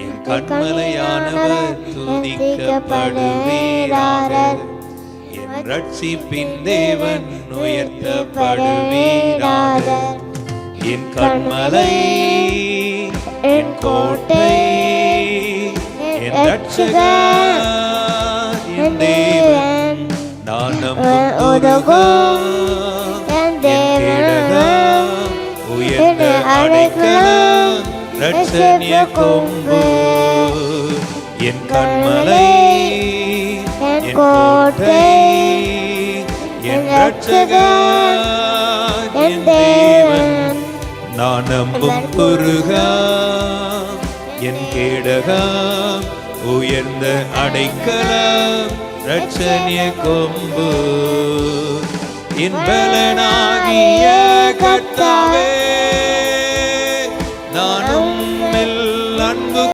என் கண்மலையானவர் துதிக்கப்படுவீராக. என் ரட்சிப்பின் தேவன் உயர்த்தப்படுவீராக. என் கண்மலை, என் கோட்டை, என் ரட்சகர், என் தேவன், நான் நம்பும் துருகம், என் கேடகம், உயர்ந்த அடைக்கலம், ரட்சணிய கொம்பு. என் கண்மலை, என் கோட்டை, என் ரட்சகர், என் தேவன், நான் நம்பும் துருகம், என் கேடகம், உயர்ந்த அடைக்கலம், ரட்சணிய கொம்பு. என் பலனாகிய கர்த்தாவே,